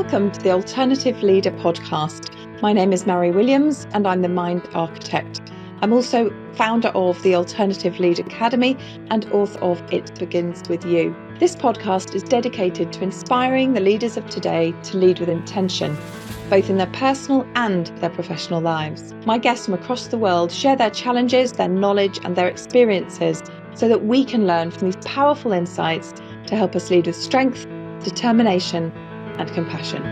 Welcome to the Alternative Leader podcast. My name is Mary Williams and I'm the Mind Architect. I'm also founder of the Alternative Leader Academy and author of It Begins With You. This podcast is dedicated to inspiring the leaders of today to lead with intention, both in their personal and their professional lives. My guests from across the world share their challenges, their knowledge and their experiences so that we can learn from these powerful insights to help us lead with strength, determination and compassion.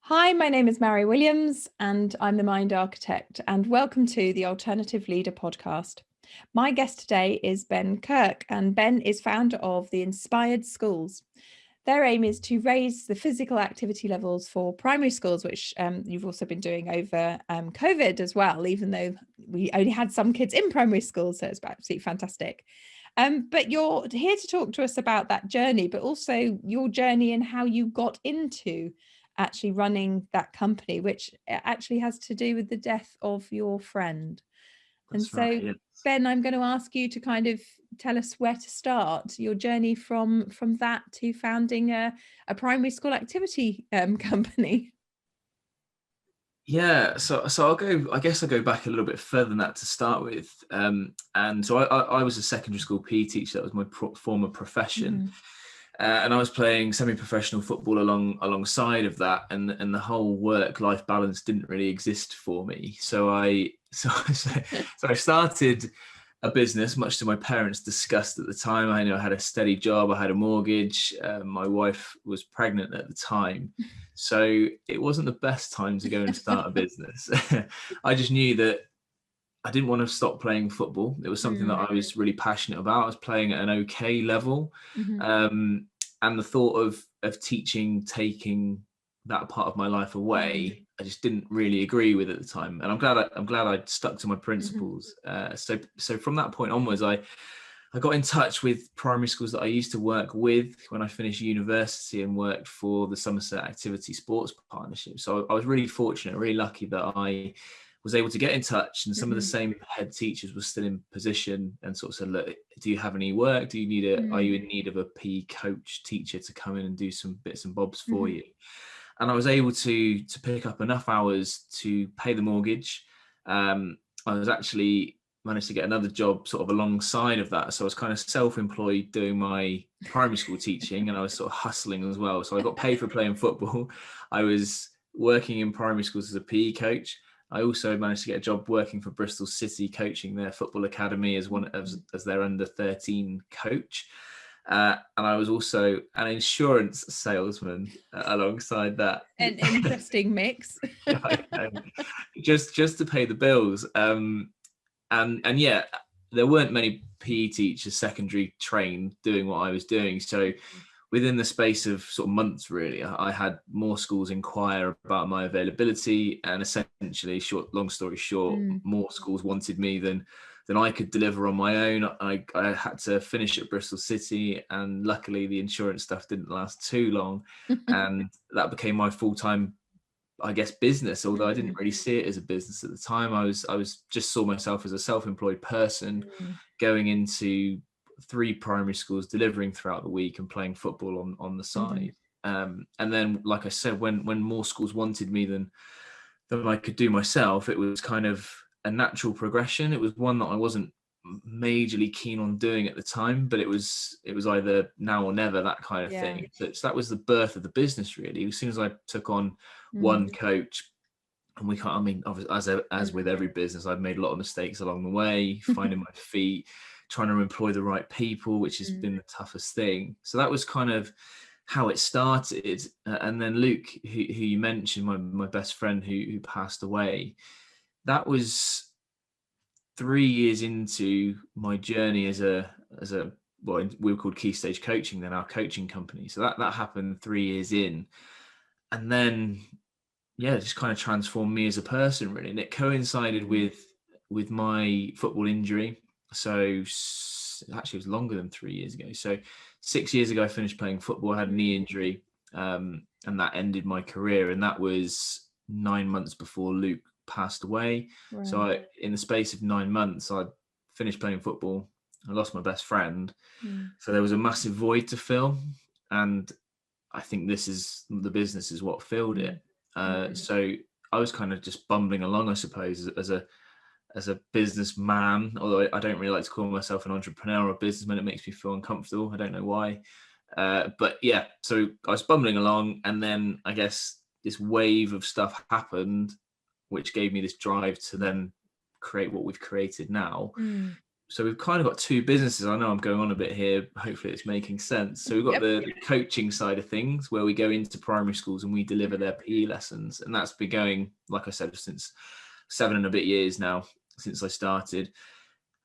Hi, my name is Mary Williams and I'm the Mind Architect, and welcome to the Alternative Leader podcast. My guest today is Ben Kirk, and Ben is founder of the Inspired Schools. Their aim is to raise the physical activity levels for primary schools, which you've also been doing over COVID as well, even though we only had some kids in primary schools, so it's absolutely fantastic. But you're here to talk to us about that journey, but also your journey and how you got into actually running that company, which actually has to do with the death of your friend. That's right, yes. Ben, I'm going to ask you to kind of tell us where to start your journey from that to founding a primary school activity company. Yeah, so I'll go back a little bit further than that to start with. And so I was a secondary school PE teacher. That was my former profession. And I was playing semi-professional football alongside of that, and the whole work-life balance didn't really exist for me. So I started a business, much to my parents' disgust at the time. I had a steady job, I had a mortgage, my wife was pregnant at the time, so it wasn't the best time to go and start a business. I just knew that I didn't want to stop playing football. It was something that I was really passionate about. I was playing at an okay level. And the thought of teaching, taking that part of my life away, I just didn't really agree with at the time. And I'm glad I stuck to my principles. So from that point onwards, I got in touch with primary schools that I used to work with when I finished university and worked for the Somerset Activity Sports Partnership. So I was really fortunate, really lucky that I was able to get in touch, and some of the same head teachers were still in position and sort of said, look, do you have any work? Do you need are you in need of a PE coach teacher to come in and do some bits and bobs for you? And I was able to pick up enough hours to pay the mortgage. I was actually managed to get another job sort of alongside of that. So I was kind of self-employed doing my primary school teaching, and I was sort of hustling as well. So I got paid for playing football. I was working in primary schools as a PE coach. I also managed to get a job working for Bristol City, coaching their football academy as their under 13 coach. And I was also an insurance salesman alongside that. An interesting mix. just to pay the bills. And yeah, there weren't many PE teachers secondary trained doing what I was doing. So within the space of sort of months, really, I had more schools inquire about my availability, and essentially, long story short, more schools wanted me than I could deliver on my own. I had to finish at Bristol City, and luckily the insurance stuff didn't last too long, and that became my full-time, I guess, business. Although I didn't really see it as a business at the time. I was just saw myself as a self-employed person going into 3 primary schools, delivering throughout the week and playing football on the side. And then, like I said, when more schools wanted me than I could do myself, it was kind of a natural progression. It was one that I wasn't majorly keen on doing at the time, but it was either now or never, that kind of thing. So that was the birth of the business, really. As soon as I took on one coach, and we can't, I mean, as with every business, I've made a lot of mistakes along the way, finding my feet, trying to employ the right people, which has been the toughest thing. So that was kind of how it started. And then Luke, who you mentioned, my best friend who passed away, that was 3 years into my journey as a well, we were called Key Stage Coaching then, our coaching company. So that happened 3 years in, and then it just kind of transformed me as a person, really. And it coincided with my football injury. So actually it was longer than 3 years ago. So 6 years ago, I finished playing football, I had a knee injury, and that ended my career. And that was 9 months before Luke passed away. Right. So in the space of 9 months, I finished playing football. I lost my best friend. So there was a massive void to fill. And I think the business is what filled it. So I was kind of just bumbling along, I suppose, as a businessman, although I don't really like to call myself an entrepreneur or businessman. It makes me feel uncomfortable. I don't know why. But yeah, so I was bumbling along, and then I guess this wave of stuff happened, which gave me this drive to then create what we've created now. So we've kind of got two businesses. I know I'm going on a bit here. Hopefully it's making sense. So we've got the coaching side of things, where we go into primary schools and we deliver their PE lessons. And that's been going, like I said, since 7 and a bit years now, since I started.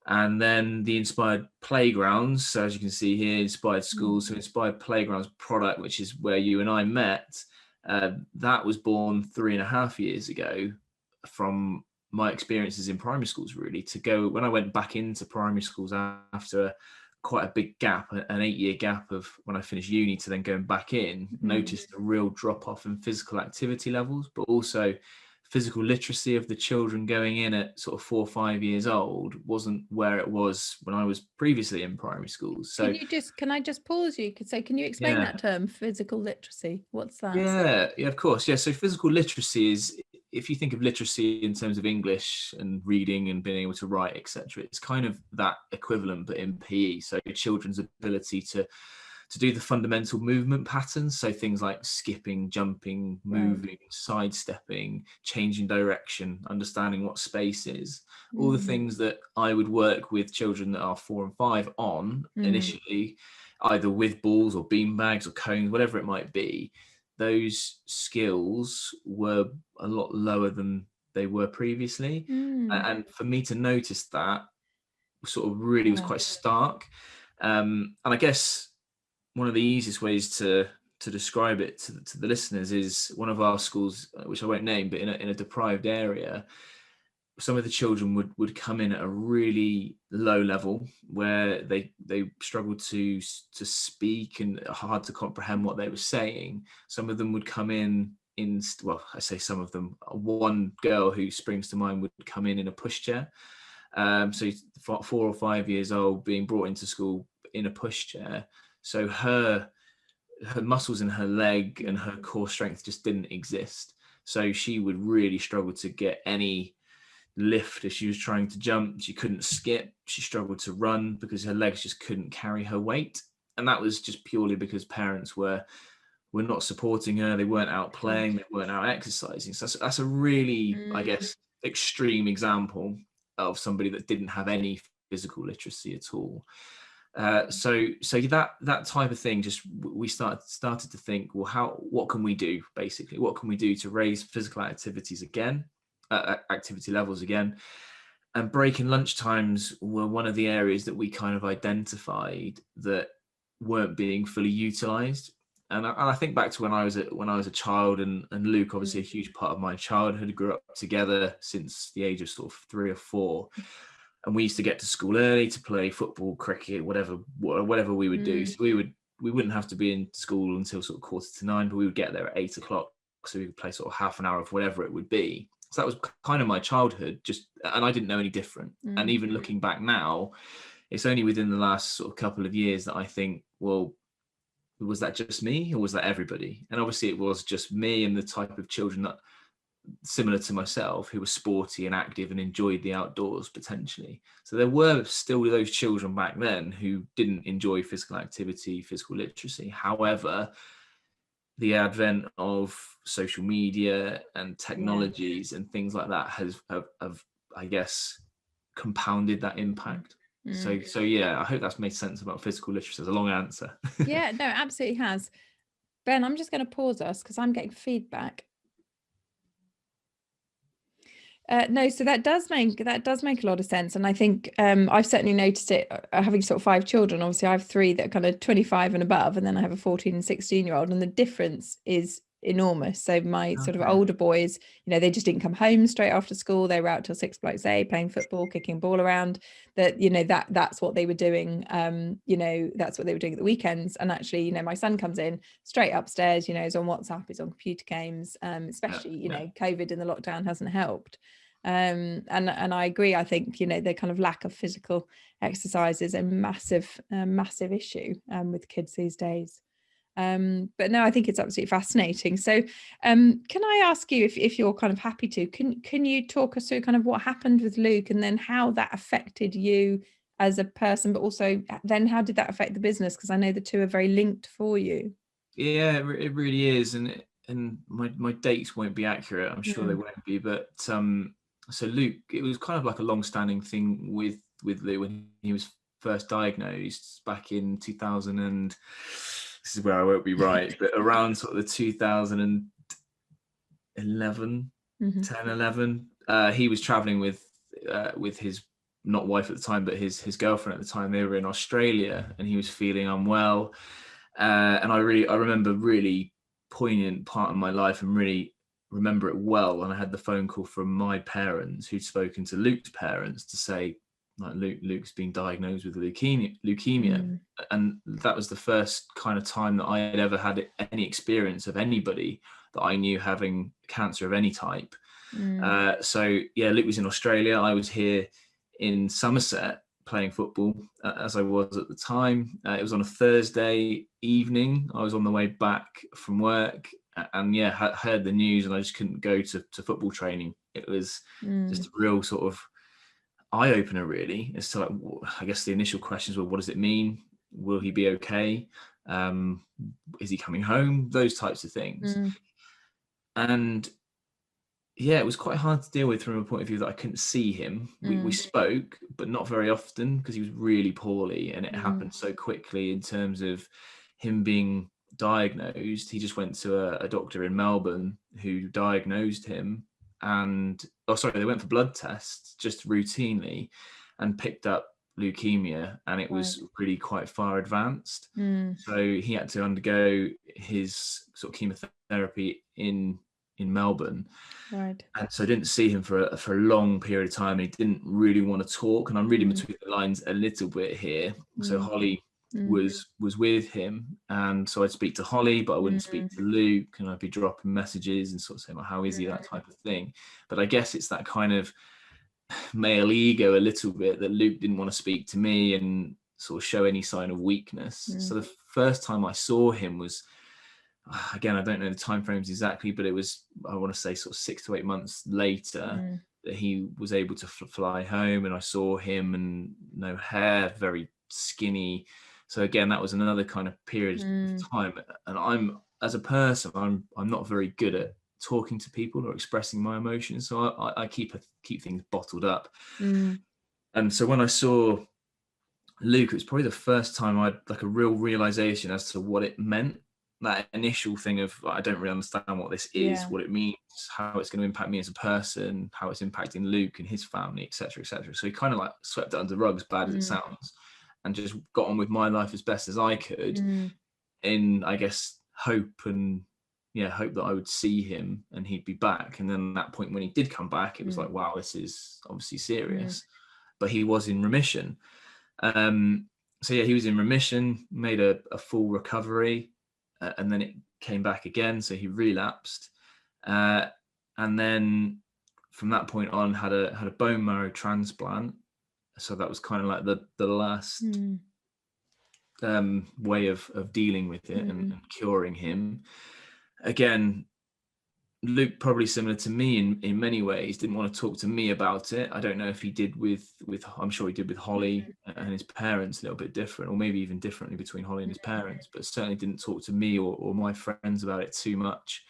And then the Inspired Playgrounds. So as you can see here, Inspired Schools. So Inspired Playgrounds product, which is where you and I met, that was born 3.5 years ago from my experiences in primary schools, really. To go, when I went back into primary schools after quite a big gap, an 8-year gap of when I finished uni to then going back in, noticed a real drop off in physical activity levels, but also physical literacy of the children going in at sort of 4 or 5 years old wasn't where it was when I was previously in primary schools. So can I just pause you? So can you explain that term, physical literacy? What's that? Yeah, of course. Yeah. So physical literacy is, if you think of literacy in terms of English and reading and being able to write, etc., it's kind of that equivalent, but in PE. So children's ability to do the fundamental movement patterns. So things like skipping, jumping, moving, sidestepping, changing direction, understanding what space is, all the things that I would work with children that are 4 and 5 on initially, either with balls or bean bags or cones, whatever it might be. Those skills were a lot lower than they were previously. And for me to notice that sort of really was quite stark. And I guess one of the easiest ways to describe it to the listeners is one of our schools, which I won't name, but in a deprived area, some of the children would come in at a really low level where they struggled to speak and hard to comprehend what they were saying. Some of them would come in, well, I say some of them. One girl who springs to mind would come in a pushchair. So 4 or 5 years old, being brought into school in a pushchair. So her muscles in her leg and her core strength just didn't exist. So she would really struggle to get any lift if she was trying to jump. She couldn't skip. She struggled to run because her legs just couldn't carry her weight. And that was just purely because parents were not supporting her. They weren't out playing. They weren't out exercising. So that's a really, I guess, extreme example of somebody that didn't have any physical literacy at all. So that type of thing, just we started to think, well, what can we do, basically? What can we do to raise physical activities again, activity levels again? And break and lunch times were one of the areas that we kind of identified that weren't being fully utilized. And I think back to when I was a child, and Luke, obviously a huge part of my childhood, grew up together since the age of sort of 3 or 4. And we used to get to school early to play football, cricket, whatever we would do. So we wouldn't have to be in school until sort of 8:45, but we would get there at 8 o'clock. So we would play sort of half an hour of whatever it would be. So that was kind of my childhood, and I didn't know any different. And even looking back now, it's only within the last sort of couple of years that I think, well, was that just me or was that everybody? And obviously it was just me and the type of children that, similar to myself, who were sporty and active and enjoyed the outdoors potentially. So there were still those children back then who didn't enjoy physical activity, physical literacy. However, the advent of social media and technologies and things like that have I guess, compounded that impact. So yeah, I hope that's made sense about physical literacy. It's a long answer. Yeah, no, it absolutely has. Ben, I'm just going to pause us because I'm getting feedback. No, so that does make a lot of sense, and I think I've certainly noticed it. Having sort of 5 children, obviously I have 3 that are kind of 25 and above, and then I have a 14 and 16-year-old, and the difference is enormous. So my sort of older boys, they just didn't come home straight after school. They were out till 6 o'clock, say, playing football, kicking a ball around. That's what they were doing. That's what they were doing at the weekends. And actually, my son comes in straight upstairs. He's on WhatsApp, he's on computer games. Especially, COVID and the lockdown hasn't helped. And I agree. I think, you know, the kind of lack of physical exercise is a massive issue with kids these days. But no, I think it's absolutely fascinating. So can I ask you, if you're kind of happy to, can you talk us through kind of what happened with Luke, and then how that affected you as a person, but also then how did that affect the business? Because I know the two are very linked for you. Yeah, it really is, and my dates won't be accurate. I'm sure they won't be, but so Luke, it was kind of like a long-standing thing with Luke when he was first diagnosed back in 2000, and this is where I won't be right, but around sort of the 2011, 10, 11, he was traveling with his, not wife at the time, but his girlfriend at the time. They were in Australia, and he was feeling unwell. And I remember really poignant part of my life, and really remember it well. And I had the phone call from my parents, who'd spoken to Luke's parents, to say, like, Luke's been diagnosed with leukemia. And that was the first kind of time that I had ever had any experience of anybody that I knew having cancer of any type. So yeah, Luke was in Australia. I was here in Somerset playing football, as I was at the time. It was on a Thursday evening. I was on the way back from work, and yeah, heard the news, and I just couldn't go to football training. It was just a real sort of eye opener, really, as to, like, I guess the initial questions were, what does it mean? Will he be okay? Is he coming home? Those types of things. And yeah, it was quite hard to deal with from a point of view that I couldn't see him. We spoke, but not very often, because he was really poorly, and it happened so quickly in terms of him being diagnosed. He just went to a doctor in Melbourne who diagnosed him, and they went for blood tests just routinely and picked up leukemia, and it was really quite far advanced. So he had to undergo his sort of chemotherapy in Melbourne. Right. And so I didn't see him for a long period of time. He didn't really want to talk, and I'm reading between the lines a little bit here. So Holly was with him, and so I'd speak to Holly, but I wouldn't speak to Luke, and I'd be dropping messages and sort of saying, well, how is he, that type of thing. But I guess it's that kind of male ego a little bit, that Luke didn't want to speak to me and sort of show any sign of weakness. So the first time I saw him was, again, I don't know the timeframes exactly, but it was, I want to say, sort of 6 to 8 months later that he was able to fly home, and I saw him, and no hair, very skinny. So again, that was another kind of period of time. And I'm, as a person, I'm not very good at talking to people or expressing my emotions, so I keep things bottled up. And so when I saw Luke, it was probably the first time I had like a real realization as to what it meant. That initial thing of, I don't really understand what this is, what it means, how it's going to impact me as a person, how it's impacting Luke and his family, etc., etc. So he kind of like swept it under the rug, as bad as it sounds, and just got on with my life as best as I could, in, I guess, hope that I would see him and he'd be back. And then at that point, when he did come back, it was like, wow, this is obviously serious. But he was in remission. So yeah, he was in remission, made a full recovery. And then it came back again, so he relapsed, and then from that point on had a bone marrow transplant. So that was kind of like the last way of dealing with it and curing him. Again, Luke, probably similar to me in many ways, didn't want to talk to me about it. I don't know if he did with I'm sure he did with Holly and his parents, a little bit different, or maybe even differently between Holly and his parents, but certainly didn't talk to me or my friends about it too much.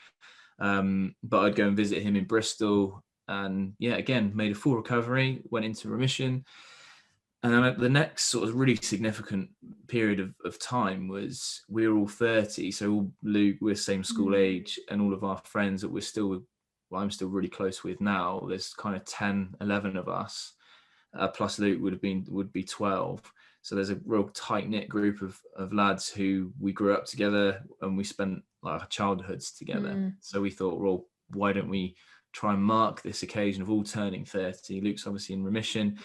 But I'd go and visit him in Bristol, and yeah, again, made a full recovery, went into remission. And then the next sort of really significant period of time was, we were all 30. So Luke, we're same school age, and all of our friends that I'm still really close with now, there's kind of 10, 11 of us, plus Luke would be 12. So there's a real tight knit group of lads who we grew up together, and we spent like our childhoods together. So we thought, well, why don't we try and mark this occasion of all turning 30? Luke's obviously in remission.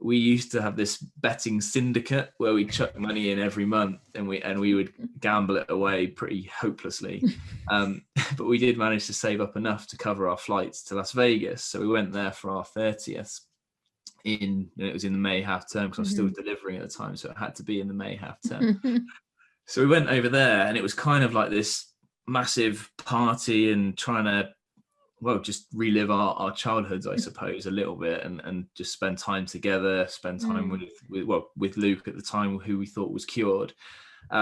we used to have this betting syndicate where we chuck money in every month, and we would gamble it away pretty hopelessly. But we did manage to save up enough to cover our flights to Las Vegas. So we went there for our 30th it was in the May half term, because I was still delivering at the time. So it had to be in the May half term. So we went over there, and it was kind of like this massive party and trying to, well, just relive our childhoods, I suppose, a little bit, and just spend time together, spend time with Luke at the time, who we thought was cured.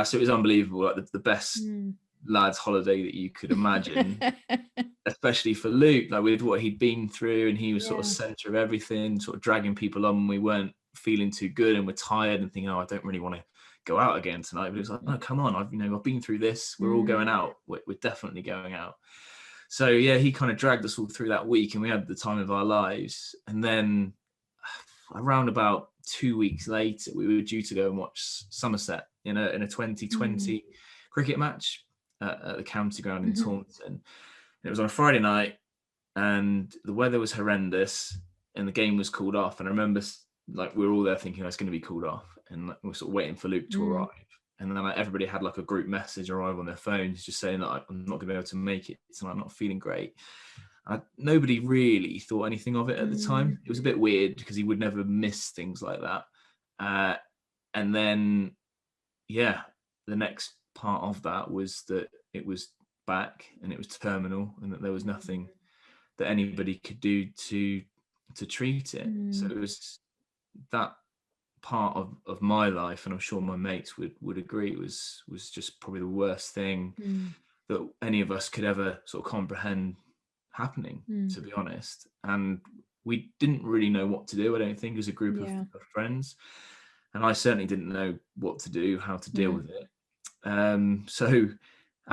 So it was unbelievable, like the best lads holiday that you could imagine, especially for Luke, like with what he'd been through, and he was sort of center of everything, sort of dragging people on when we weren't feeling too good and we're tired and thinking, oh, I don't really want to go out again tonight. But it was like, no, come on, I've been through this. We're all going out. We're definitely going out. So yeah, he kind of dragged us all through that week, and we had the time of our lives. And then around about 2 weeks later, we were due to go and watch Somerset in a 2020 cricket match at the county ground in Taunton. It was on a Friday night, and the weather was horrendous, and the game was called off. And I remember, like, we were all there thinking, oh, it's going to be called off, and we're sort of waiting for Luke to arrive. And then everybody had like a group message arrive on their phones, just saying that I'm not going to be able to make it tonight, I'm not feeling great. Nobody really thought anything of it at the time. It was a bit weird, because he would never miss things like that. And then, yeah, the next part of that was that it was back, and it was terminal, and that there was nothing that anybody could do to treat it. So it was that part of my life, and I'm sure my mates would agree, was just probably the worst thing that any of us could ever sort of comprehend happening, to be honest. And we didn't really know what to do, I don't think, as a group of friends, and I certainly didn't know what to do, how to deal with it. So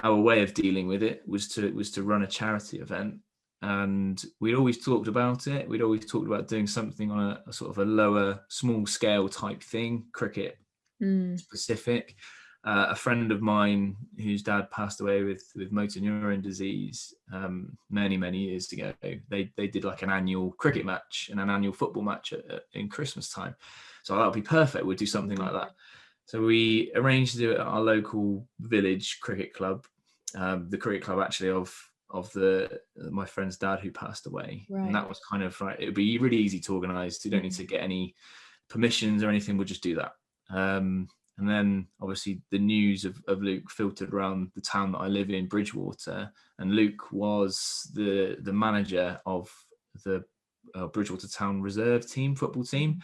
our way of dealing with it was to run a charity event. And we'd always talked about it. We'd always talked about doing something on a sort of a lower, small scale type thing, cricket specific. A friend of mine whose dad passed away with motor neurone disease many years ago, they did like an annual cricket match and an annual football match in Christmas time. So that would be perfect. We'd do something like that. So we arranged to do it at our local village cricket club, the cricket club actually of my friend's dad who passed away. And that was kind of right. It would be really easy to organise. You don't need to get any permissions or anything. We'll just do that. And then obviously the news of Luke filtered around the town that I live in, Bridgewater, and Luke was the manager of the Bridgewater Town reserve team, football team,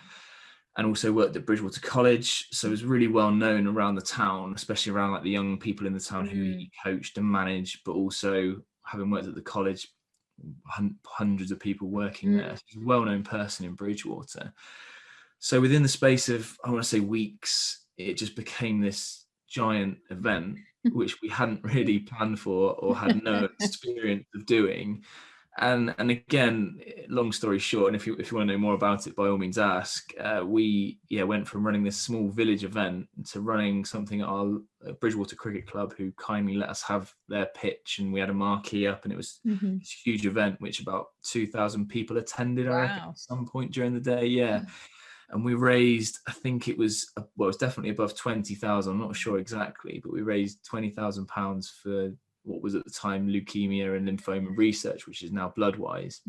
and also worked at Bridgewater College. So it was really well known around the town, especially around like the young people in the town who he coached and managed, but also having worked at the college, hundreds of people working there. So he's a well-known person in Bridgewater. So within the space of, I want to say, weeks, it just became this giant event, which we hadn't really planned for or had no experience of doing. And again, long story short, and if you want to know more about it, by all means ask. We went from running this small village event to running something at our Bridgewater Cricket Club, who kindly let us have their pitch, and we had a marquee up, and it was this huge event which about 2,000 people attended. I reckon, at some point during the day. And we raised, I think it was definitely above 20,000. I'm not sure exactly, but we raised £20,000 for what was at the time leukemia and lymphoma research, which is now Bloodwise.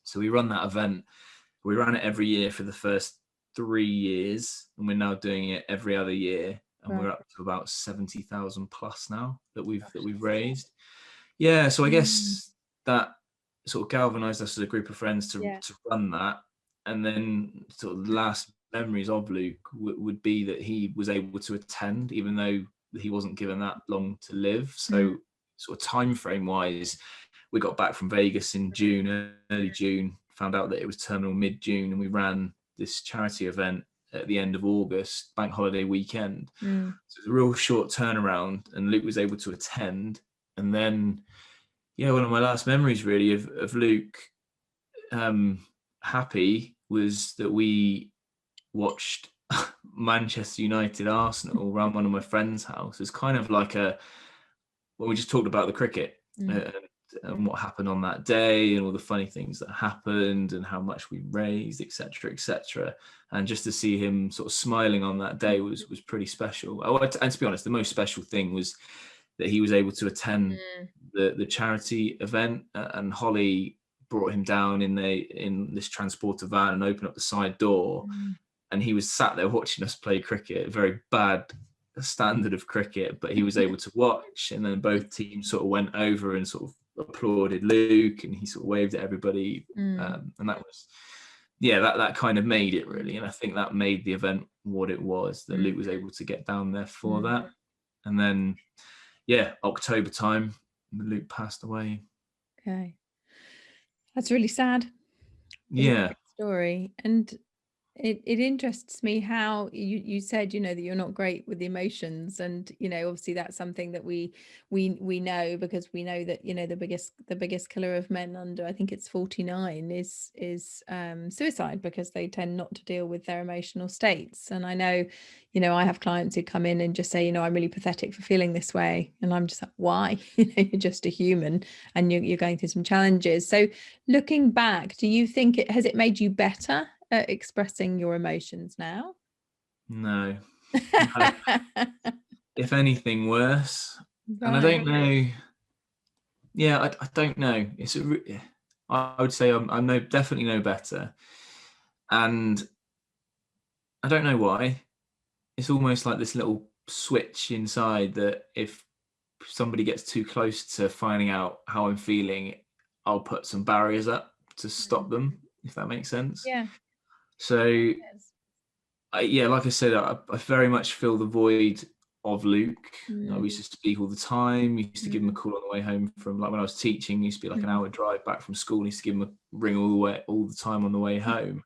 So we run that event. We ran it every year for the first 3 years, and we're now doing it every other year, and we're up to about 70,000 plus now that we've raised. Yeah, so I guess that sort of galvanized us as a group of friends to run that. And then sort of the last memories of Luke would be that he was able to attend, even though he wasn't given that long to live. So sort of time frame wise, we got back from Vegas in June, early June, found out that it was terminal mid-June, and we ran this charity event at the end of August, bank holiday weekend. So it was a real short turnaround, and Luke was able to attend. And then, one of my last memories really of Luke happy was that we watched Manchester United Arsenal around one of my friend's house. It's kind of like we just talked about the cricket. and what happened on that day and all the funny things that happened and how much we raised, etc., etc. And just to see him sort of smiling on that day was pretty special. And to be honest, the most special thing was that he was able to attend the charity event, and Holly brought him down in this transporter van and opened up the side door, and he was sat there watching us play cricket. Very bad standard of cricket, but he was able to watch, and then both teams sort of went over and sort of applauded Luke, and he sort of waved at everybody, and that was, that kind of made it really. And I think that made the event what it was, that Luke was able to get down there for that. And then October time, Luke passed away. Okay, that's really sad. Story. And it interests me how you said, that you're not great with emotions, and obviously that's something that we know, because we know that the biggest killer of men under, I think it's 49, is suicide, because they tend not to deal with their emotional states. And I know I have clients who come in and just say, I'm really pathetic for feeling this way, and I'm just like, why? You're just a human, and you're going through some challenges. So looking back, do you think it has made you better at expressing your emotions now? No. If anything, worse. Right. And I don't know. I don't know. I would say I'm definitely no better, and I don't know why. It's almost like this little switch inside that if somebody gets too close to finding out how I'm feeling, I'll put some barriers up to stop them, if that makes sense. Yeah. So, like I said, I very much fill the void of Luke. I used to speak all the time. Used to give him a call on the way home from, like, when I was teaching, used to be like an hour drive back from school. Used to give him a ring all the time on the way home.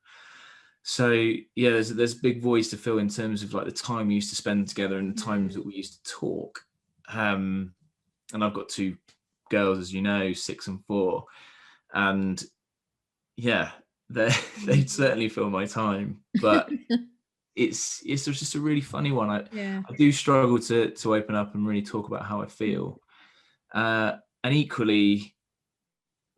So there's big voids to fill in terms of like the time we used to spend together and the times that we used to talk. And I've got two girls, as you know, 6 and 4, and they certainly fill my time, but it's just a really funny one. I do struggle to open up and really talk about how I feel, and equally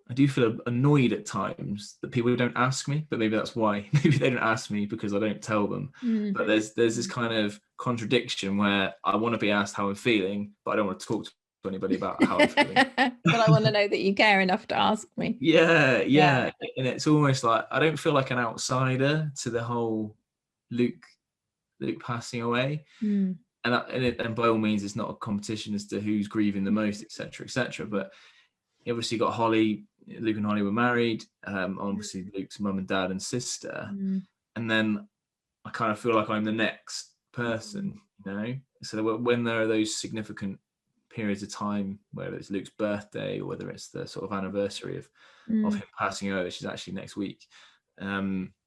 I do feel annoyed at times that people don't ask me, but maybe that's why. Maybe they don't ask me because I don't tell them. But there's this kind of contradiction where I want to be asked how I'm feeling, but I don't want to talk to anybody about how I'm feeling. But I want to know that you care enough to ask me. Yeah. And it's almost like I don't feel like an outsider to the whole Luke passing away. And by all means, it's not a competition as to who's grieving the most, etc., etc. But you obviously got Holly. Luke and Holly were married. Obviously, Luke's mum and dad and sister. And then I kind of feel like I'm the next person, So when there are those significant periods of time, whether it's Luke's birthday or whether it's the sort of anniversary of him passing away, which is actually next week, not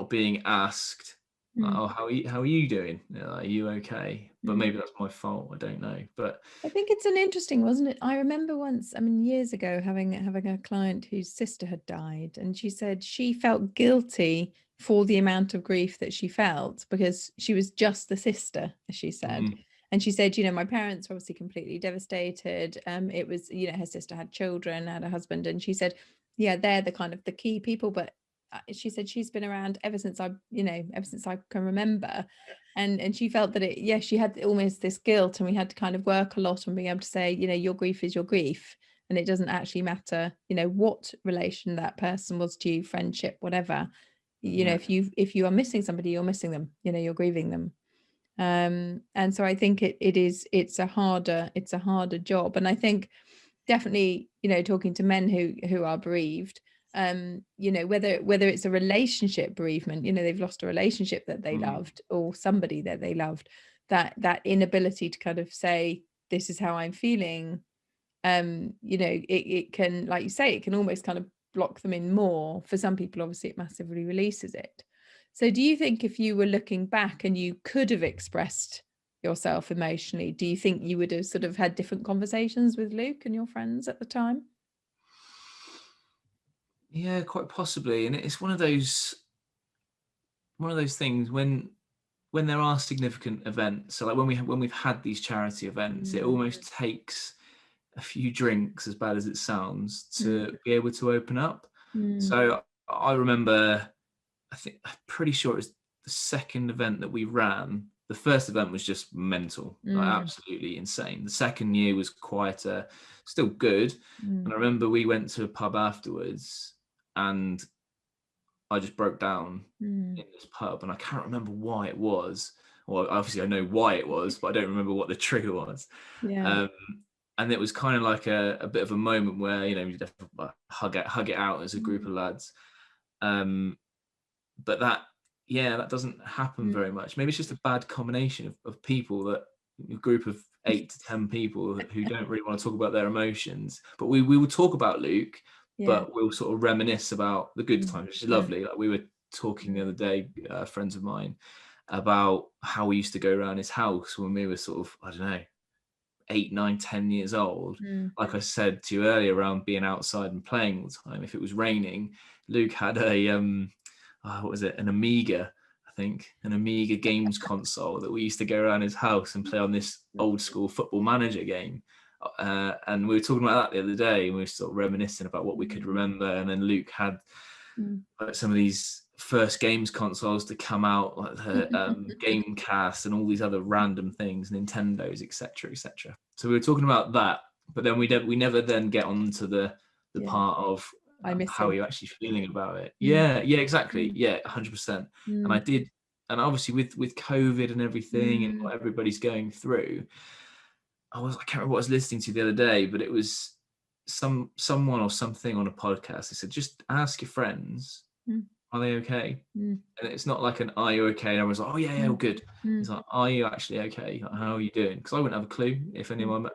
being asked, oh, how are you doing? Are you okay? But maybe that's my fault. I don't know. But I think it's an interesting, wasn't it? I remember once, years ago, having a client whose sister had died, and she said she felt guilty for the amount of grief that she felt because she was just the sister, as she said. And she said, my parents were obviously completely devastated. It was, her sister had children, had a husband, and she said, they're the kind of the key people, but she said she's been around ever since I can remember, and she felt that she had almost this guilt, and we had to kind of work a lot on being able to say, your grief is your grief, and it doesn't actually matter, what relation that person was to you, friendship, whatever. If you are missing somebody, you're missing them, you're grieving them. And so I think it's a harder job, and I think definitely talking to men who are bereaved, whether it's a relationship bereavement, they've lost a relationship that they loved or somebody that they loved, that inability to kind of say, this is how I'm feeling, it can, like you say, it can almost kind of block them in more. For some people, obviously, it massively releases it. So do you think if you were looking back and you could have expressed yourself emotionally, do you think you would have sort of had different conversations with Luke and your friends at the time? Yeah, quite possibly. And it's one of those things when there are significant events. So like when we've had these charity events, it almost takes a few drinks, as bad as it sounds, to be able to open up. So I remember, I'm pretty sure it was the second event that we ran. The first event was just mental, like absolutely insane. The second year was quieter, still good. And I remember we went to a pub afterwards, and I just broke down in this pub, and I can't remember why it was. Well, obviously I know why it was, but I don't remember what the trigger was. And it was kind of like a bit of a moment where, you know, you'd have to hug it out as a group of lads. But that doesn't happen very much. Maybe it's just a bad combination of people, that a group of 8 to 10 people who don't really want to talk about their emotions. But we will talk about Luke, but we'll sort of reminisce about the good times, which is lovely. Like we were talking the other day, friends of mine, about how we used to go around his house when we were sort of, I don't know, 8, 9, 10 years old. Like I said to you earlier, around being outside and playing all the time. If it was raining, Luke had a what was it, an Amiga, I think, an Amiga games console that we used to go around his house and play on this old school Football Manager game. And we were talking about that the other day, and we were sort of reminiscing about what we could remember. And then Luke had some of these first games consoles to come out, like the Gamecast and all these other random things, Nintendos, etc., etc. So we were talking about that, but then we never then get on to the part of how you're actually feeling about it. Yeah, exactly. Yeah, 100%. And I did, and obviously with COVID and everything and what everybody's going through, I can't remember what I was listening to the other day, but it was someone or something on a podcast. They said, just ask your friends, are they okay? And it's not like an "are you okay?" And I was like, "Oh yeah, all good." It's like, "Are you actually okay? Like, how are you doing?" Because I wouldn't have a clue if anyone.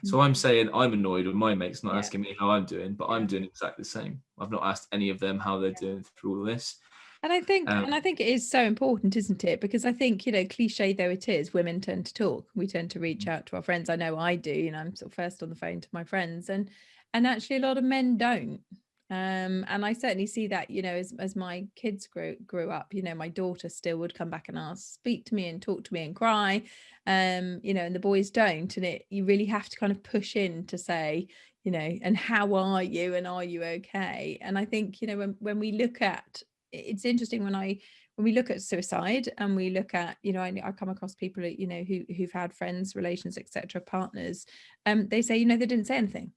So I'm saying I'm annoyed with my mates not asking me how I'm doing, but I'm doing exactly the same. I've not asked any of them how they're doing through all this. And I think it is so important, isn't it? Because I think, you know, cliche though it is, women tend to talk. We tend to reach out to our friends. I know I do. You know, I'm sort of first on the phone to my friends, and actually a lot of men don't. And I certainly see that, you know, as my kids grew up, you know, my daughter still would come back and speak to me and talk to me and cry, you know, and the boys don't. And you really have to kind of push in to say, you know, and how are you, and are you okay? And I think, you know, when we look at, it's interesting when we look at suicide, and we look at, you know, I come across people, you know, who've had friends, relations, etc., partners, they say, you know, they didn't say anything.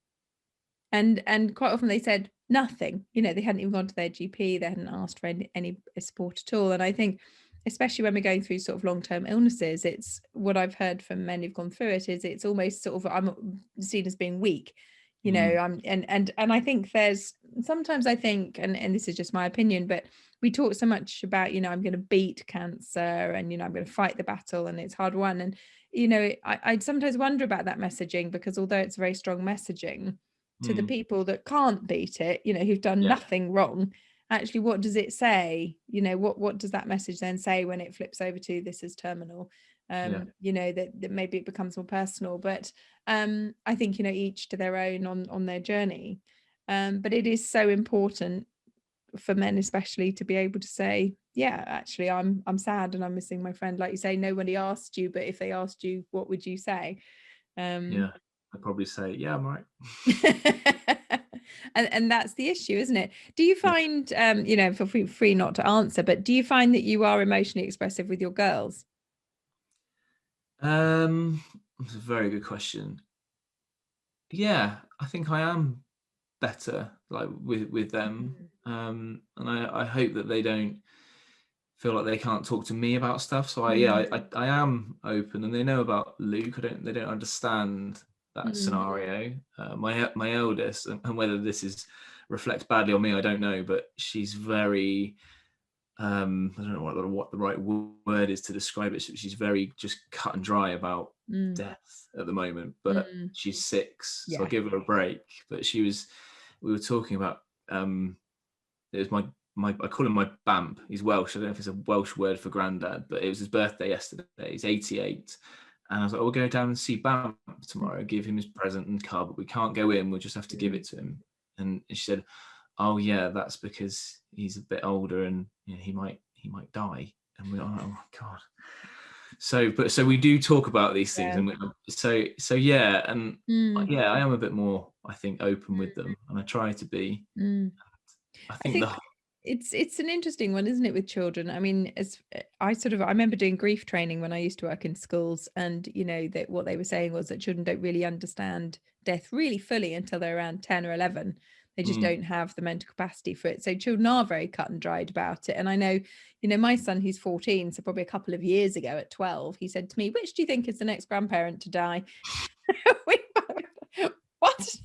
And quite often they said nothing, you know, they hadn't even gone to their GP, they hadn't asked for any support at all. And I think, especially when we're going through sort of long-term illnesses, it's what I've heard from men who've gone through it is it's almost sort of, I'm seen as being weak, you know. And I think there's sometimes, I think, and this is just my opinion, but we talk so much about, you know, I'm going to beat cancer, and, you know, I'm going to fight the battle, and it's hard won. And, you know, I sometimes wonder about that messaging, because although it's very strong messaging to the people that can't beat it, you know, who've done nothing wrong, actually, what does it say? You know, what does that message then say when it flips over to this is terminal? You know, that maybe it becomes more personal. But I think, you know, each to their own on their journey. But it is so important for men especially to be able to say, yeah, actually I'm sad and I'm missing my friend. Like you say, nobody asked you, but if they asked you, what would you say? I'd probably say, yeah, I'm right. And that's the issue, isn't it? Do you find, you know, feel free not to answer, but do you find that you are emotionally expressive with your girls? That's a very good question. Yeah, I think I am better, like with them, and I hope that they don't feel like they can't talk to me about stuff. So I am open, and they know about Luke. They don't understand that scenario. My eldest, and whether this reflects badly on me, I don't know, but she's very I don't know what the right word is to describe it. She's very just cut and dry about death at the moment, but she's 6, so I'll give her a break. But we were talking about, it was my I call him my Bamp. He's Welsh. I don't know if it's a Welsh word for granddad, but it was his birthday yesterday. He's 88. And I was like, we'll go down and see Bamp tomorrow, give him his present and car, but we can't go in. We'll just have to give it to him. And she said, oh yeah, that's because he's a bit older, and you know, he might die. And we're like, oh my God. so we do talk about these things, Yeah. and so yeah, and Mm. yeah, I am a bit more, I think, open with them, and I try to be. Mm. I I think think it's an interesting one, isn't it, with children? I mean, as I remember doing grief training when I used to work in schools, and that what they were saying was that children don't really understand death really fully until they're around 10 or 11. They just don't have the mental capacity for it. So children are very cut and dried about it. And I know, my son, who's 14, so probably a couple of years ago at 12, he said to me, "Which do you think is the next grandparent to die?" What?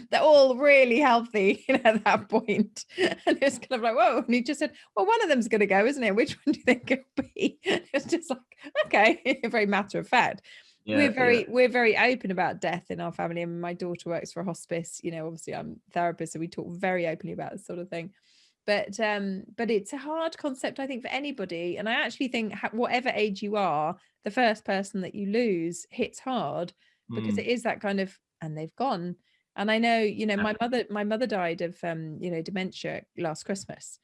They're all really healthy at that point. And it's kind of like, whoa. And he just said, well, one of them's going to go, isn't it? Which one do you think it'll be? It's just like, okay, very matter of fact. yeah, We're very open about death in our family. And my daughter works for a hospice. Obviously I'm a therapist, so we talk very openly about this sort of thing. But it's a hard concept, I think, for anybody. And I actually think whatever age you are, the first person that you lose hits hard, because it is that kind of, and they've gone. And I know, my mother died of dementia last Christmas.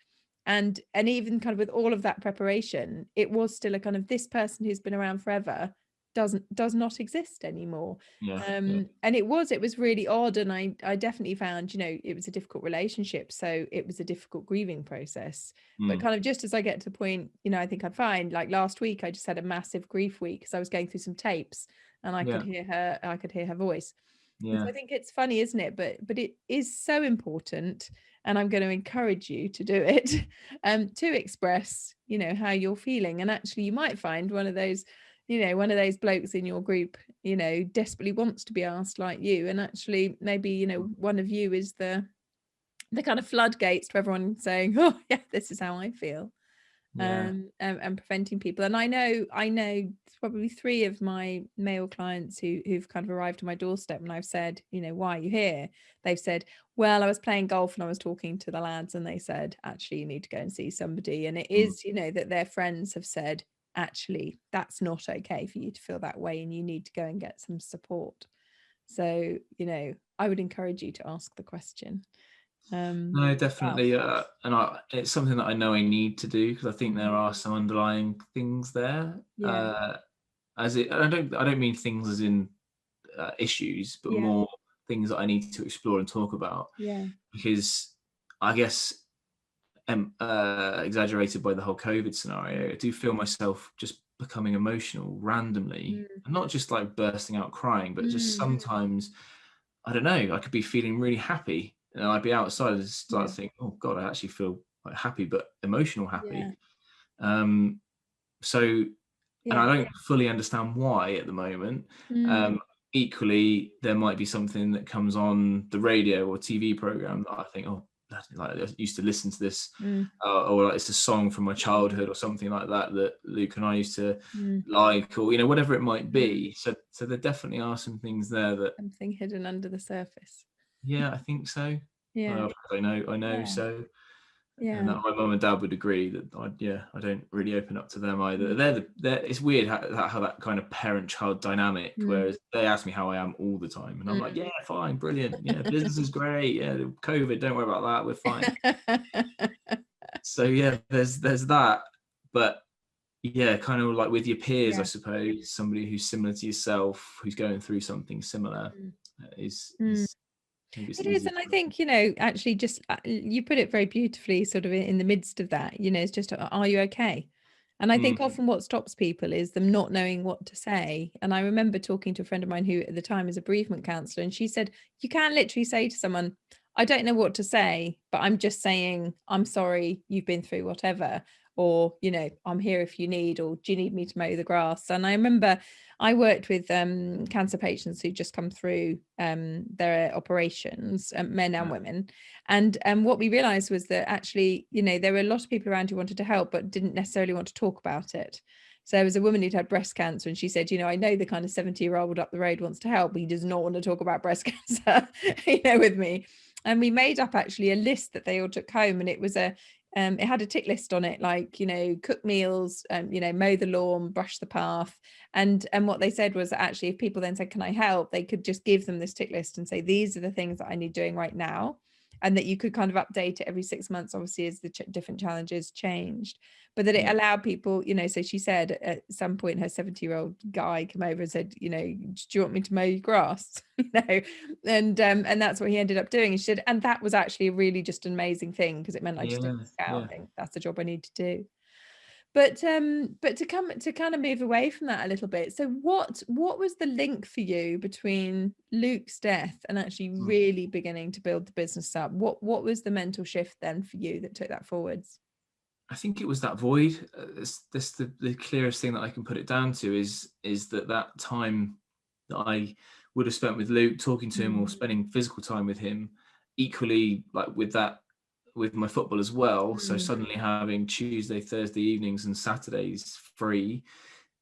And even kind of with all of that preparation, it was still a kind of, this person who's been around forever does not exist anymore. yeah, And it was really odd. And I definitely found, it was a difficult relationship. So it was a difficult grieving process. But kind of just as I get to the point, I think I find, like last week, I just had a massive grief week because I was going through some tapes, and I could hear her voice. And so I think it's funny, isn't it? But it is so important, and I'm going to encourage you to do it, to express, how you're feeling. And actually, you might find one of those blokes in your group, desperately wants to be asked like you. And actually, maybe, one of you is the kind of floodgates to everyone saying, oh yeah, this is how I feel. And preventing people. And I know probably 3 of my male clients who've kind of arrived on my doorstep, and I've said, why are you here? They've said, well, I was playing golf and I was talking to the lads, and they said, actually, you need to go and see somebody. And it is, that their friends have said, actually, that's not okay for you to feel that way, and you need to go and get some support. So, I would encourage you to ask the question. No, definitely, and it's something that I know I need to do, because I think there are some underlying things there. I don't mean things as in issues, but more things that I need to explore and talk about. Because I guess, exaggerated by the whole COVID scenario, I do feel myself just becoming emotional randomly, and not just like bursting out crying, but just sometimes, I don't know, I could be feeling really happy, and I'd be outside and start thinking, oh God, I actually feel like happy, but emotional happy. And I don't fully understand why at the moment. Equally, there might be something that comes on the radio or TV program that I think, oh, like I used to listen to this, or like it's a song from my childhood or something like that Luke and I used to like, or whatever it might be. So there definitely are some things there that something hidden under the surface. I think so. I know so. Yeah. And that my mum and dad would agree that I don't really open up to them either. It's weird how that kind of parent-child dynamic, whereas they ask me how I am all the time, and I'm like, yeah, fine, brilliant, yeah, business is great, yeah, COVID, don't worry about that, we're fine. So there's that, but kind of like with your peers, I suppose, somebody who's similar to yourself, who's going through something similar, is it is. And I think, actually just you put it very beautifully, sort of in the midst of that, it's just, are you okay? And I think often what stops people is them not knowing what to say. And I remember talking to a friend of mine who at the time is a bereavement counsellor, and she said, you can literally say to someone, I don't know what to say, but I'm just saying, I'm sorry you've been through whatever, or, I'm here if you need, or do you need me to mow the grass? And I remember I worked with cancer patients who just come through their operations, men and women. And what we realized was that actually, there were a lot of people around who wanted to help, but didn't necessarily want to talk about it. So there was a woman who'd had breast cancer, and she said, I know the kind of 70-year-old up the road wants to help, but he does not want to talk about breast cancer, with me. And we made up actually a list that they all took home, and it was it had a tick list on it, like, cook meals, mow the lawn, brush the path. And what they said was that actually, if people then said, can I help, they could just give them this tick list and say, these are the things that I need doing right now. and that you could kind of update it every 6 months, obviously, as the different challenges changed, but that it allowed people, you know, so she said at some point her 70-year-old guy came over and said, you know, do you want me to mow your grass? You know, and that's what he ended up doing. And she said, and that was actually really just an amazing thing, because it meant I just didn't scout. I think that's the job I need to do. But to kind of move away from that a little bit, so what was the link for you between Luke's death and actually really beginning to build the business up? What was the mental shift then for you that took that forwards? I think it was that void. This the clearest thing that I can put it down to is that time that I would have spent with Luke, talking to him or spending physical time with him, equally like with my football as well. So suddenly having Tuesday, Thursday evenings and Saturdays free,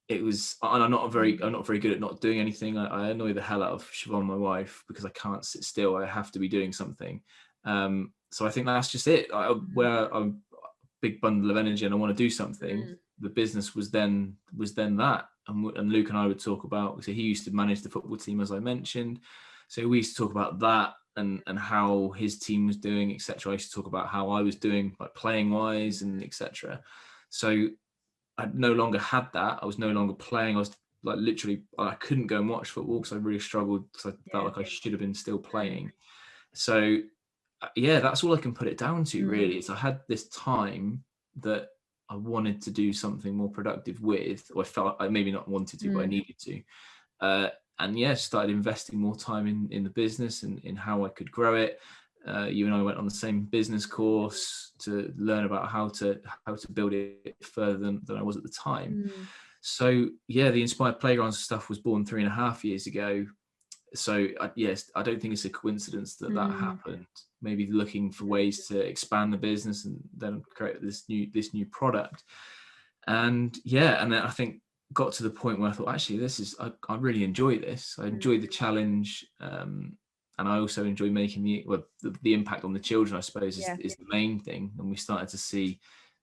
it was, and I'm not very good at not doing anything. I annoy the hell out of Siobhan, my wife, because I can't sit still. I have to be doing something. So I think that's just it. Where I'm big bundle of energy and I want to do something, the business was then that. And Luke and I would talk about, so he used to manage the football team, as I mentioned, so we used to talk about that and how his team was doing, etc. I used to talk about how I was doing, like playing wise and etc. So I no longer had that. I was no longer playing. I was like, literally, I couldn't go and watch football because I really struggled, because I felt like I should have been still playing. So yeah, that's all I can put it down to, really, is I had this time that I wanted to do something more productive with, or I felt I maybe not wanted to, but I needed to. And yeah, started investing more time in the business and in how I could grow it. You and I went on the same business course to learn about how to build it further than I was at the time. So yeah, the Inspired Playgrounds stuff was born 3.5 years ago. So yes, I don't think it's a coincidence that happened. Maybe looking for ways to expand the business and then create this new product. And yeah, and then I think got to the point where I thought, actually, I really enjoy this. I enjoy the challenge, and I also enjoy making the impact on the children, I suppose, is the main thing. And we started to see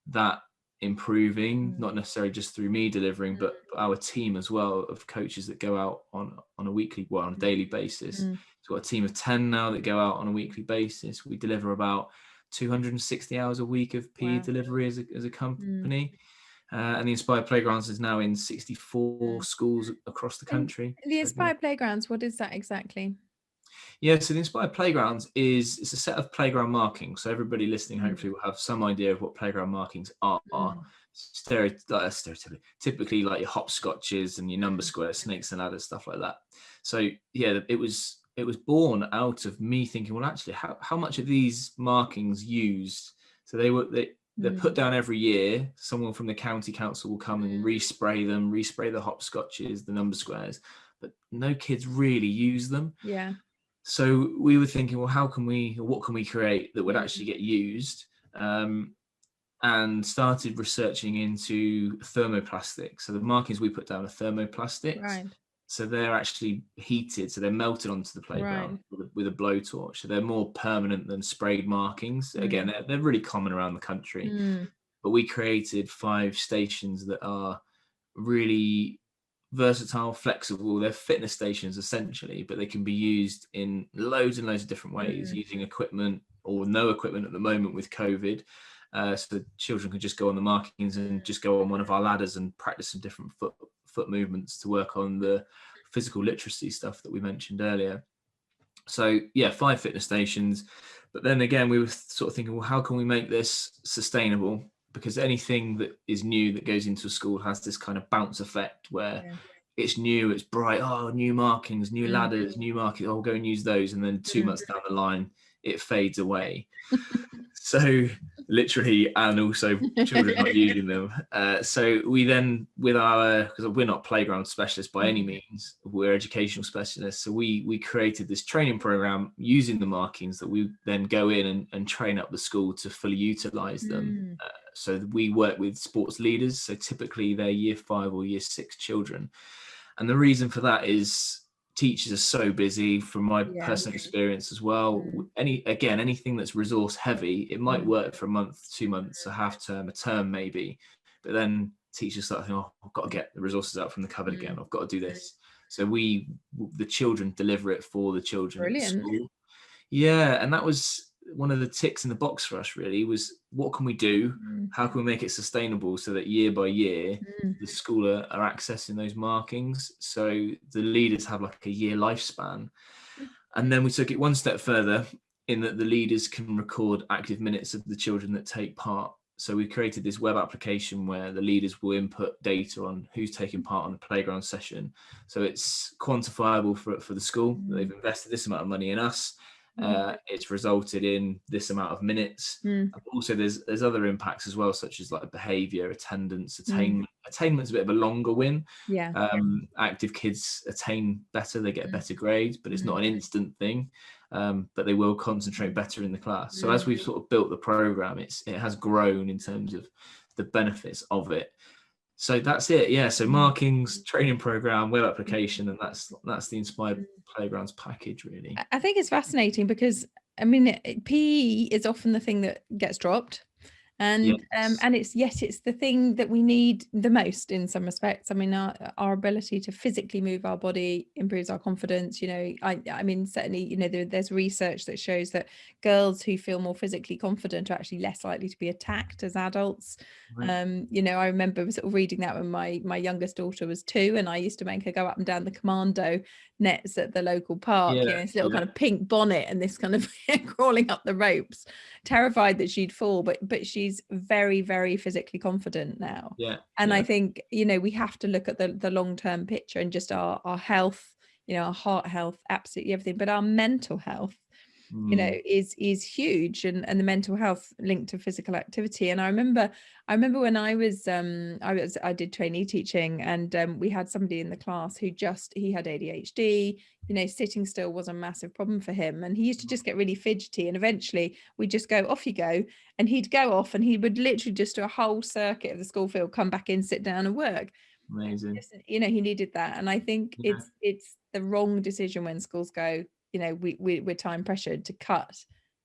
that improving, not necessarily just through me delivering, but our team as well, of coaches that go out on a daily basis. So we've got a team of 10 now that go out on a weekly basis. We deliver about 260 hours a week of PE delivery as a company. And the Inspired Playgrounds is now in 64 schools across the country. And the Inspired Playgrounds, what is that exactly? Yeah, so the Inspired Playgrounds it's a set of playground markings. So everybody listening hopefully will have some idea of what playground markings are. Typically like your hopscotches and your number squares, snakes and ladders, stuff like that. So yeah, it was born out of me thinking, well, actually, how much are these markings used? So they're put down every year. Someone from the county council will come and respray the hopscotches, the number squares, but no kids really use them. Yeah. So we were thinking, well, what can we create that would actually get used? And started researching into thermoplastics. So the markings we put down are thermoplastics. Right. So they're actually heated, so they're melted onto the playground with a blowtorch. So they're more permanent than sprayed markings. Again, they're really common around the country. But we created 5 stations that are really versatile, flexible. They're fitness stations essentially, but they can be used in loads and loads of different ways, using equipment or no equipment at the moment with COVID. So the children can just go on the markings and just go on one of our ladders and practice some different foot movements to work on the physical literacy stuff that we mentioned earlier. So yeah, 5 fitness stations. But then again, we were sort of thinking, well, how can we make this sustainable? Because anything that is new that goes into a school has this kind of bounce effect where it's new, it's bright, new markings, new ladders, new markings, we'll go and use those. And then 2 months down the line, it fades away. So literally, and also children not using them. So we then, because we're not playground specialists by any means, we're educational specialists. So we created this training program using the markings that we then go in and train up the school to fully utilize them. So we work with sports leaders. So typically they're year 5 or year 6 children. And the reason for that is teachers are so busy, from my personal experience as well. Anything that's resource heavy, it might work for a month, 2 months, a half term, a term maybe, but then teachers start thinking, I've got to get the resources out from the cupboard again, I've got to do this. So the children deliver it for the children. Brilliant. At school. Yeah, and that was one of the ticks in the box for us really was, what can we do? How can we make it sustainable so that year by year the school are accessing those markings, so the leaders have like a year lifespan. And then we took it one step further in that the leaders can record active minutes of the children that take part. So we created this web application where the leaders will input data on who's taking part on a playground session. So it's quantifiable for the school. They've invested this amount of money in us. It's resulted in this amount of minutes. Also, there's other impacts as well, such as like behaviour, attendance, attainment. Attainment's a bit of a longer win. Active kids attain better, they get a better grade, but it's not an instant thing. But they will concentrate better in the class. So as we've sort of built the program, it has grown in terms of the benefits of it. So that's it. Yeah. So markings, training program, web application, and that's the Inspired Playgrounds package, really. I think it's fascinating because, I mean, PE is often the thing that gets dropped. And it's the thing that we need the most in some respects. I mean, our ability to physically move our body improves our confidence. You know, I mean, certainly, you know, there's research that shows that girls who feel more physically confident are actually less likely to be attacked as adults. Right. You know, I remember sort of reading that when my youngest daughter was 2, and I used to make her go up and down the commando nets at the local park. You know, this little kind of pink bonnet and this kind of crawling up the ropes, terrified that she'd fall, but she's very, very physically confident now. I think, you know, we have to look at the long-term picture and just our health, you know, our heart health, absolutely everything, but our mental health, you know, is huge, and the mental health linked to physical activity. And I remember when I did trainee teaching, and we had somebody in the class who he had ADHD. You know, sitting still was a massive problem for him, and he used to just get really fidgety, and eventually we'd just go, off you go, and he'd go off and he would literally just do a whole circuit of the school field, come back in, sit down and work. Amazing. You know, he needed that. And I think it's the wrong decision when schools go, you know, we're time pressured to cut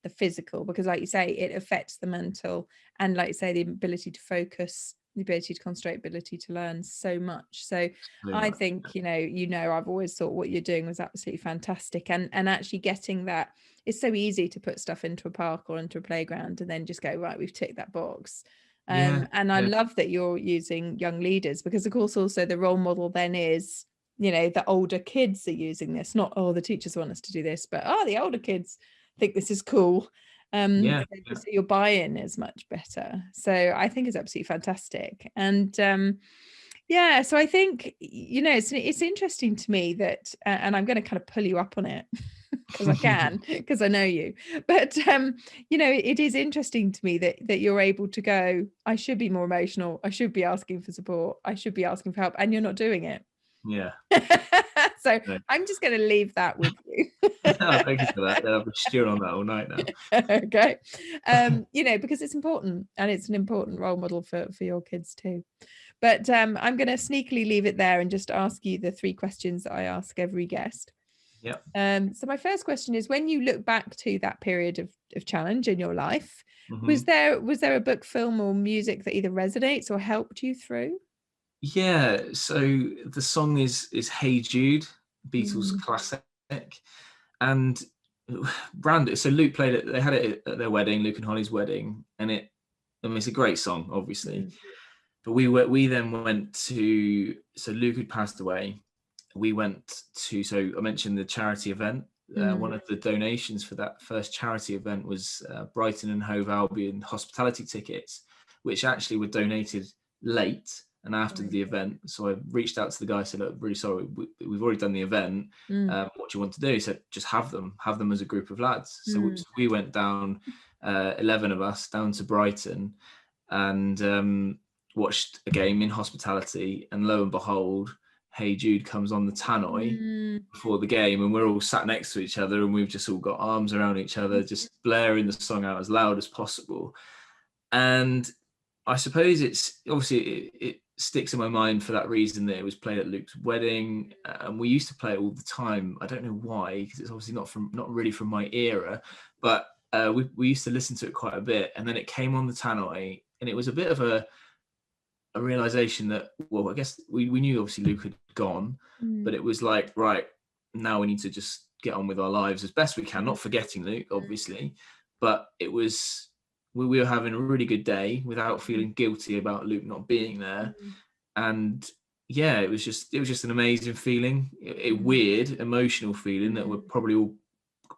the physical, because like you say, it affects the mental, and like you say, the ability to focus, the ability to concentrate, ability to learn so much. So I think, you know, I've always thought what you're doing was absolutely fantastic, and actually getting that, it's so easy to put stuff into a park or into a playground and then just go, right, we've ticked that box. And I love that you're using young leaders, because of course also the role model then is, you know, the older kids are using this, not, oh, the teachers want us to do this, but the older kids think this is cool. So your buy-in is much better. So I think it's absolutely fantastic. And so I think, you know, it's interesting to me that, and I'm going to kind of pull you up on it because I can, because I know you, but you know, it is interesting to me that you're able to go, I should be more emotional, I should be asking for support, I should be asking for help, and you're not doing it. So I'm just going to leave that with you. Thank you for that. I've been stewing on that all night now. Okay. You know, because it's important, and it's an important role model for your kids too. But I'm going to sneakily leave it there and just ask you the 3 questions that I ask every guest. So my first question is, when you look back to that period of challenge in your life, was there a book, film, or music that either resonates or helped you through? So the song is Hey Jude, Beatles classic, and Brandon. So Luke played it. They had it at their wedding, Luke and Holly's wedding, and it's a great song, obviously. But we then went to, so Luke had passed away. We went to, so I mentioned the charity event. One of the donations for that first charity event was Brighton and Hove Albion hospitality tickets, which actually were donated late and after the event. So I reached out to the guy, said, look, really sorry, we've already done the event. What do you want to do? He said, just have them as a group of lads. So we went down, 11 of us, down to Brighton, and watched a game in hospitality. And lo and behold, Hey Jude comes on the tannoy before the game, and we're all sat next to each other, and we've just all got arms around each other, just blaring the song out as loud as possible. And I suppose it's obviously it sticks in my mind for that reason, that it was played at Luke's wedding, and we used to play it all the time. I don't know why, because it's obviously not really from my era, but we used to listen to it quite a bit. And then it came on the tannoy, and it was a bit of a realization that, well, I guess we knew obviously Luke had gone, but it was like, right, now we need to just get on with our lives as best we can, not forgetting Luke, obviously, but it was, we were having a really good day without feeling guilty about Luke not being there. And yeah, it was just an amazing feeling, a weird emotional feeling that we're probably all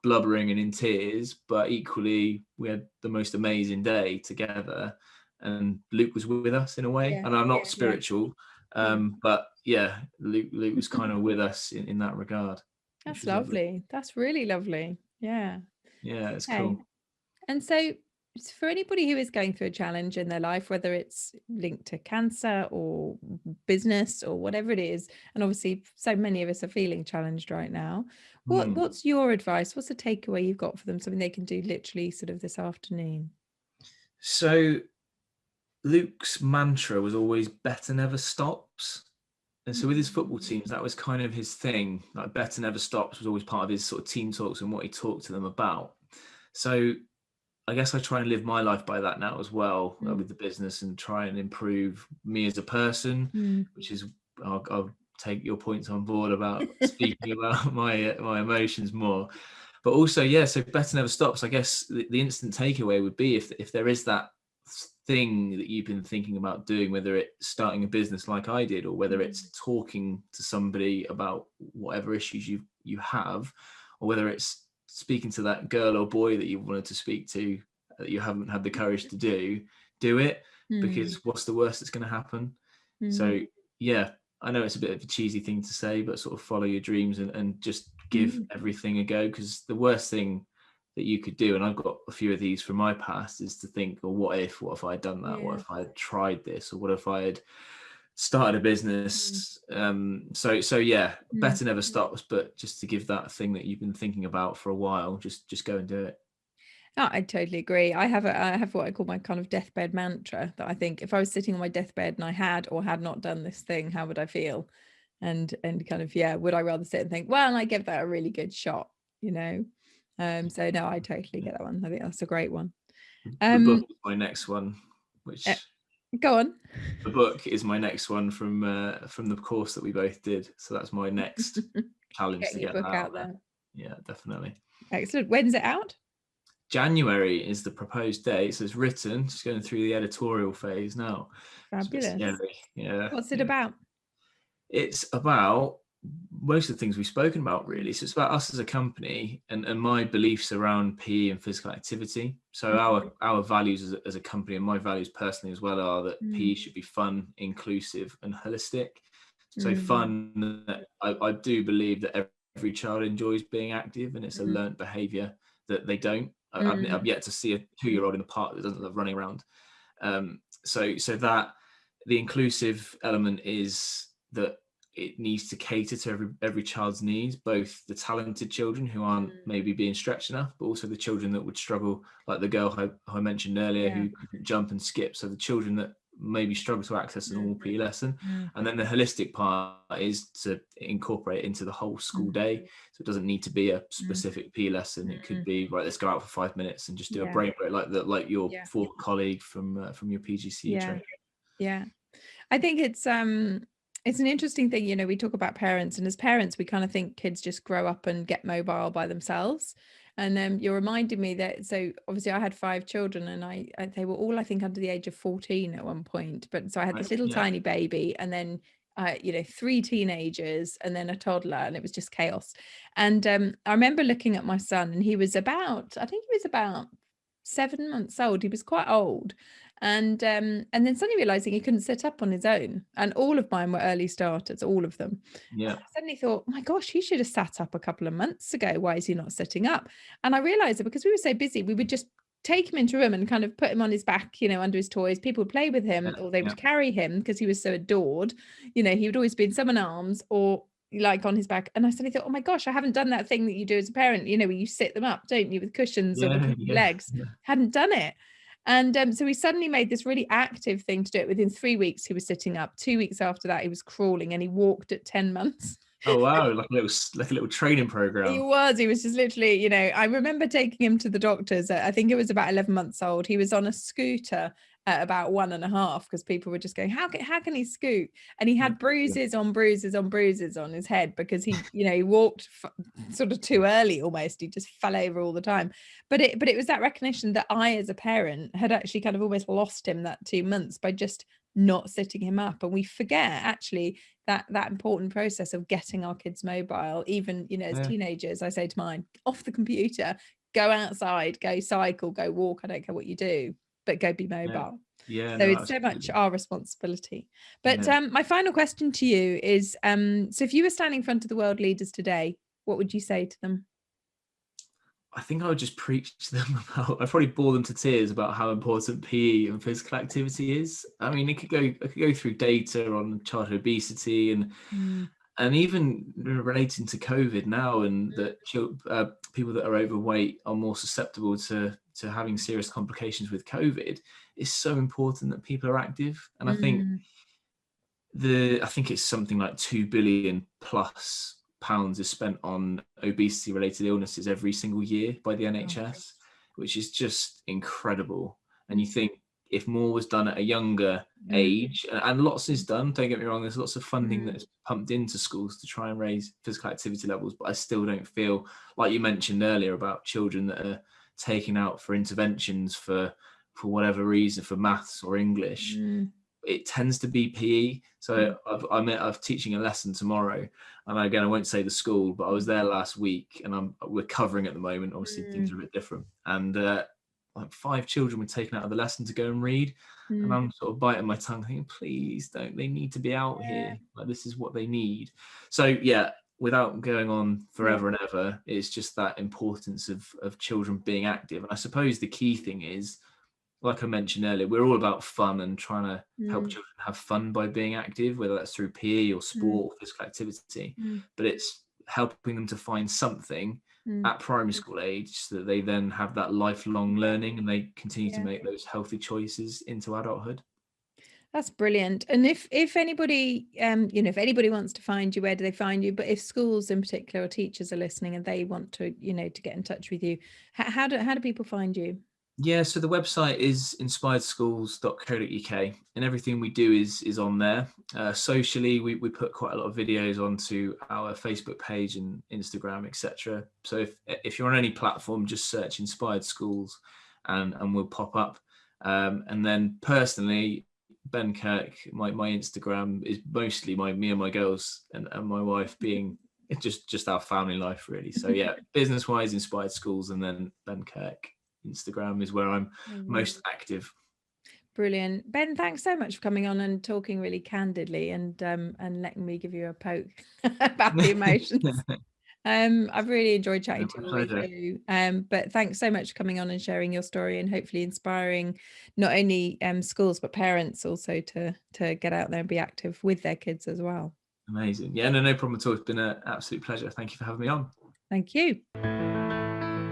blubbering and in tears, but equally we had the most amazing day together, and Luke was with us in a way. And I'm not spiritual, but yeah, Luke was kind of with us in that regard. That's lovely. That's really lovely. Yeah. It's Okay. cool. And so for anybody who is going through a challenge in their life, whether it's linked to cancer or business or whatever it is, and obviously so many of us are feeling challenged right now, what's your advice? What's the takeaway you've got for them? Something they can do literally sort of this afternoon? So Luke's mantra was always better never stops. And so with his football teams, that was kind of his thing. Like better never stops was always part of his sort of team talks and what he talked to them about. So I guess I try and live my life by that now as well, with the business, and try and improve me as a person, which is, I'll take your points on board about speaking about my emotions more. But also, so better never stops. I guess the instant takeaway would be if there is that thing that you've been thinking about doing, whether it's starting a business like I did, or whether it's talking to somebody about whatever issues you have, or whether it's speaking to that girl or boy that you wanted to speak to that you haven't had the courage to do it, because what's the worst that's going to happen? So yeah, I know it's a bit of a cheesy thing to say, but sort of follow your dreams and just give everything a go, because the worst thing that you could do, and I've got a few of these from my past, is to think, well, what if I had done that? What if I had tried this? Or what if I had started a business? So yeah, better never stops, but just to give that thing that you've been thinking about for a while, just go and do it. Oh, I totally agree. I have what I call my kind of deathbed mantra, that I think if I was sitting on my deathbed and I had or had not done this thing, how would I feel? And kind of, would I rather sit and think, well, I give that a really good shot, so no, I totally get that one. I think that's a great one. The book is my next one, which go on. The book is my next one from the course that we both did. So that's my next challenge to get that out there. Yeah, definitely. Excellent. When's it out? January is the proposed date. So it's written, just going through the editorial phase now. Fabulous. Yeah. What's it about? It's about most of the things we've spoken about, really. So it's about us as a company and my beliefs around PE and physical activity. So our values as a company, and my values personally as well, are that PE should be fun, inclusive and holistic. So fun, I do believe that every child enjoys being active, and it's a learnt behaviour that they don't. I've yet to see a 2-year-old in the park that doesn't love running around. So that the inclusive element is that it needs to cater to every child's needs, both the talented children who aren't maybe being stretched enough, but also the children that would struggle, like the girl who I mentioned earlier who couldn't jump and skip. So the children that maybe struggle to access a normal PE lesson. And then the holistic part is to incorporate it into the whole school day. So it doesn't need to be a specific PE lesson. It could be, right, let's go out for 5 minutes and just do a brain break, like your former colleague from your PGCE training. Yeah, I think it's an interesting thing. We talk about parents, and as parents we kind of think kids just grow up and get mobile by themselves. And you're reminding me that, so obviously I had 5 children, and they were all, I think, under the age of 14 at one point. But so I had this little tiny baby, and then 3 teenagers, and then a toddler, and it was just chaos. And I remember looking at my son, and he was about 7 months old. He was quite old. And then suddenly realizing he couldn't sit up on his own, and all of mine were early starters, all of them. Yeah. I suddenly thought, my gosh, he should have sat up a couple of months ago. Why is he not sitting up? And I realized that because we were so busy, we would just take him into a room and kind of put him on his back, under his toys. People would play with him, or they would carry him because he was so adored. He would always be in someone's arms or like on his back. And I suddenly thought, oh my gosh, I haven't done that thing that you do as a parent, where you sit them up, don't you, with cushions or with legs. Hadn't done it. And so we suddenly made this really active thing to do it. Within 3 weeks, he was sitting up. 2 weeks after that, he was crawling, and he walked at 10 months. Oh, wow. Like a little training program. He was just literally, I remember taking him to the doctors. I think it was about 11 months old. He was on a scooter, at about 1.5 because people were just going, how can he scoot? And he had bruises on bruises on bruises on his head because he walked sort of too early almost. He just fell over all the time. But it was that recognition that I, as a parent, had actually kind of almost lost him that 2 months by just not sitting him up. And we forget actually that important process of getting our kids mobile, even as teenagers. I say to mine, off the computer, go outside, go cycle, go walk, I don't care what you do, but go be mobile. Yeah, so it's so much our responsibility. But my final question to you is, so if you were standing in front of the world leaders today, what would you say to them? I think I would just preach to them I'd probably bore them to tears about how important PE and physical activity is. I mean, I could go through data on childhood obesity and even relating to COVID now, and that people that are overweight are more susceptible to having serious complications with COVID. It's so important that people are active. And I think it's something like £2 billion plus is spent on obesity related illnesses every single year by the NHS, which is just incredible. And you think if more was done at a younger age, and lots is done, don't get me wrong, there's lots of funding that's pumped into schools to try and raise physical activity levels, but I still don't feel, like you mentioned earlier about children that are taken out for interventions for whatever reason, for maths or English, it tends to be PE. So I'm teaching a lesson tomorrow, and again, I won't say the school, but I was there last week, and we're covering at the moment. Obviously, things are a bit different, and like 5 children were taken out of the lesson to go and read, and I'm sort of biting my tongue, thinking, please don't. They need to be out here. Like, this is what they need. So yeah, without going on forever and ever, it's just that importance of children being active. And I suppose the key thing is, like I mentioned earlier, we're all about fun and trying to help children have fun by being active, whether that's through PE or sport or physical activity. But it's helping them to find something at primary school age so that they then have that lifelong learning and they continue to make those healthy choices into adulthood. That's brilliant. And if anybody, if anybody wants to find you, where do they find you? But if schools in particular or teachers are listening and they want to, to get in touch with you, how do people find you? Yeah, so the website is inspiredschools.co.uk, and everything we do is on there. Socially, we put quite a lot of videos onto our Facebook page and Instagram, etc. So if you're on any platform, just search Inspired Schools and we'll pop up. And then personally, Ben Kirk, my Instagram is mostly me and my girls and my wife being just our family life, really. So yeah, business-wise, Inspired Schools, and then Ben Kirk. Instagram is where I'm most active. Brilliant. Ben, thanks so much for coming on and talking really candidly and letting me give you a poke about the emotions. I've really enjoyed chatting to you. But thanks so much for coming on and sharing your story and hopefully inspiring not only schools but parents also to get out there and be active with their kids as well. Amazing. Yeah, no problem at all. It's been an absolute pleasure. Thank you for having me on. Thank you.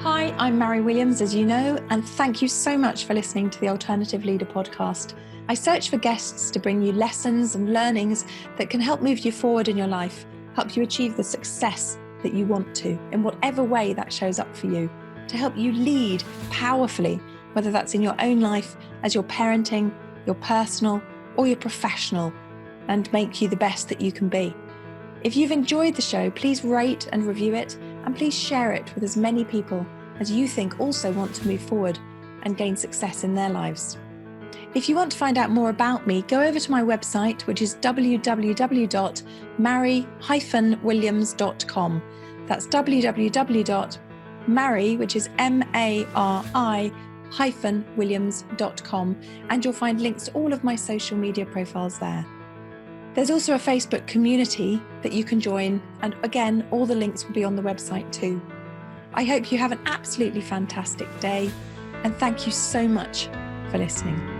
Hi, I'm Mary Williams, as you know, and thank you so much for listening to the Alternative Leader podcast. I search for guests to bring you lessons and learnings that can help move you forward in your life, help you achieve the success that you want to, in whatever way that shows up for you, to help you lead powerfully, whether that's in your own life, as your parenting, your personal, or your professional, and make you the best that you can be. If you've enjoyed the show, please rate and review it, and please share it with as many people as you think also want to move forward and gain success in their lives. If you want to find out more about me, go over to my website, which is www.mari-williams.com. That's www.mari, which is MARI-williams.com, and you'll find links to all of my social media profiles there. There's also a Facebook community that you can join, and again, all the links will be on the website too. I hope you have an absolutely fantastic day, and thank you so much for listening.